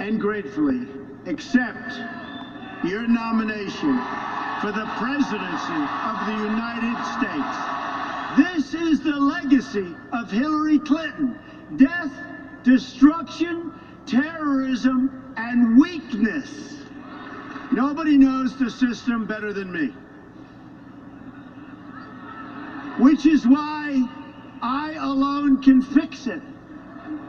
and gratefully accept your nomination for the presidency of the United States. This is the legacy of Hillary Clinton. Death, destruction, terrorism, and weakness. Nobody knows the system better than me. Which is why I alone can fix it.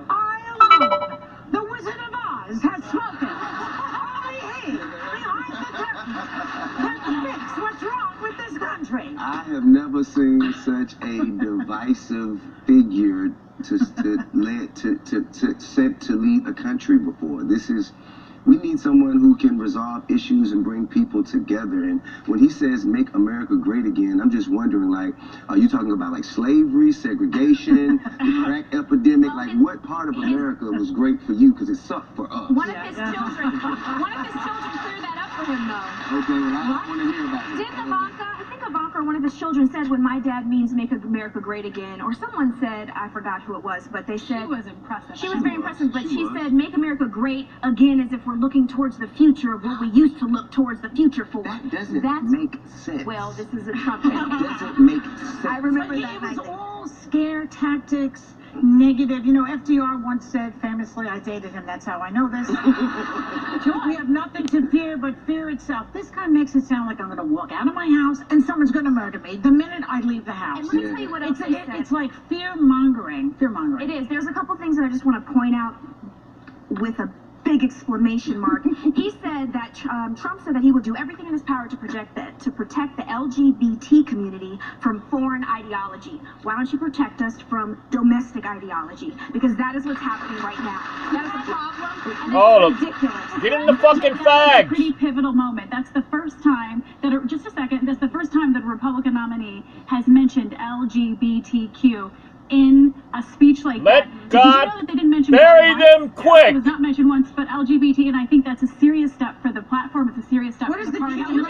I alone, the Wizard of Oz, has spoken. Only he, behind the curtain, can fix what's wrong with this country. I have never seen such a divisive figure to lead a country before. We need someone who can resolve issues and bring people together. And when he says make America great again, I'm just wondering, like, are you talking about like slavery, segregation, the crack epidemic? Like, what part of America was great for you? Because it sucked for us. One of his children cleared that up for him, though. Okay, well, I want to hear about it. Didn't Ivanka, or one of his children said, when my dad means make America great again, or someone said, I forgot who it was, but they said... She was impressive. She was very impressive, but she said, make America great again as if we're looking towards the future of what we used to look towards the future for. That doesn't make sense. Well, this is a Trump thing. That doesn't make sense. I remember that. It was all scare tactics, negative. You know, FDR once said famously, I dated him, that's how I know this. We have nothing to fear but fear itself. This guy makes it sound like I'm going to walk out of my house and someone's going to murder me the minute I leave the house. And let me tell you what else he said. It's like fear-mongering. Fear-mongering. It is. There's a couple things that I just want to point out with a big exclamation mark. He said that Trump said that he would do everything in his power to protect the LGBT community from foreign ideology. Why don't you protect us from domestic ideology? Because that is what's happening right now. That is a problem. And it's ridiculous. Get in the fucking That's fags. a pretty pivotal moment. That's the first time that, just a second, that's the first time that a Republican nominee has mentioned LGBTQ in a speech like Let that. God Did you know that they didn't mention bury once? them quick. It was not mentioned once, but LGBT, and I think that's a serious step for the platform. It's a serious step What for is the the party. deal?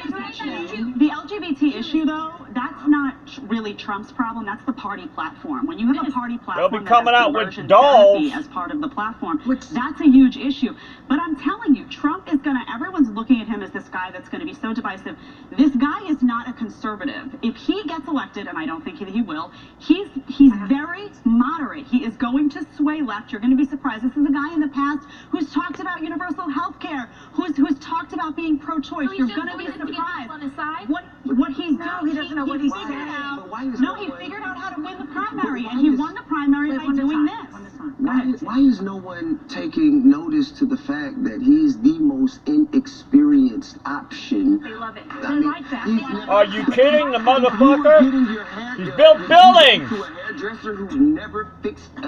The LGBT issue, though, that's not really Trump's problem. That's the party platform. When you have a party platform, They'll be coming that has out with conversion dolls. therapy as part of the platform, that's a huge issue. But I'm telling you, Trump is going to, everyone's looking at him as this guy that's going to be so divisive. This guy is not a conservative. If he gets elected, and I don't think he will, he's very moderate. He is going to sway left. You're going to be surprised. This is a guy in the past who's talked about universal health care, who's talked about being pro-choice. So You're going to be surprised. On his side? What he's No, he doesn't know what he's saying. He figured out how to win the primary, and he won the primary by doing this. Why is no one taking notice to the fact that he's the most inexperienced option? They love it. They like that. Are you kidding, the motherfucker? He's built buildings.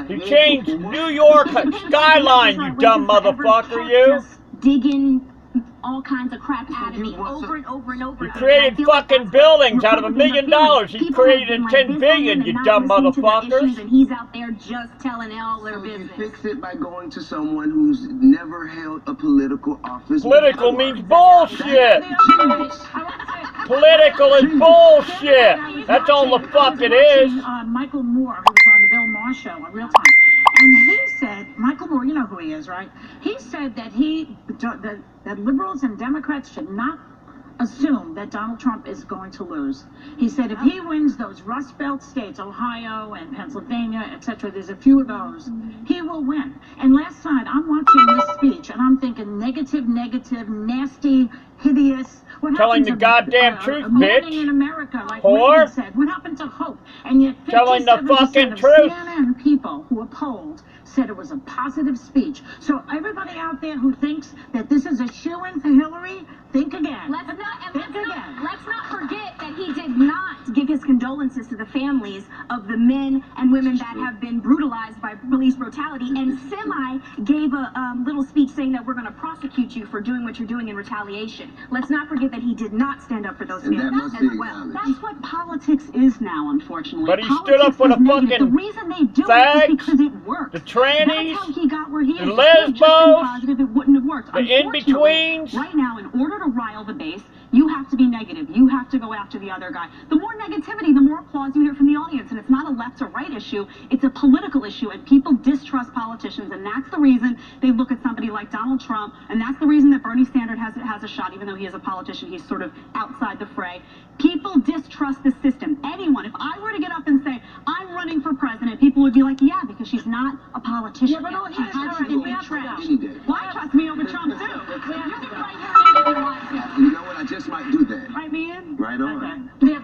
He changed New York skyline, you dumb motherfucker, you. Just digging all kinds of crap out of me over and over and over. You created fucking buildings out of $1 million. He created 10 billion, you dumb motherfucker. And he's out there just telling all their business. You fix it by going to someone who's never held a political office. Political means bullshit. Political is bullshit. That's all the fuck it is. Michael Moore, who was on the Bill Maher show on Real Time, and he said, Michael Moore, you know who he is, right? He said that that liberals and Democrats should not assume that Donald Trump is going to lose. He said if he wins those Rust Belt states, Ohio and Pennsylvania, etc., there's a few of those, he will win. And last night, I'm watching this speech, and I'm thinking negative, nasty, hideous. What Telling happened the to, goddamn truth, bitch. in America, like Whore. Reagan said. What happened to hope? And yet, Telling the 57% fucking of truth. CNN people who were polled said it was a positive speech. So everybody out there who thinks that this is a shoo-in for Hillary, think again. Let's not forget that he did not give his condolences to the families of the men and women that have been brutalized by police brutality, and gave a little speech saying that we're going to prosecute you for doing what you're doing in retaliation. Let's not forget that he did not stand up for those And that families must be as well. That's what politics is now, unfortunately. But he stood up for the fucking The reason they do it fags, is because it worked. the trannies, That's how he got where he is. the If he had just been lesbos, positive, it wouldn't have worked. the in-betweens. Right now, in order to rile the base, You have to be negative. You have to go after the other guy. The more negativity, the more applause you hear from the audience. And it's not a left or right issue. It's a political issue. And people distrust politicians. And that's the reason they look at somebody like Donald Trump. And that's the reason that Bernie Sanders has a shot, even though he is a politician. He's sort of outside the fray. People distrust the system. Anyone, if I were to get up and say, I'm running for president, people would be like, yeah, because she's not a politician. Yeah, but all She he has does to is be trash. Any day. Why trust me over Trump, too? You know what? I just might do that. Right, man? Right on. Okay.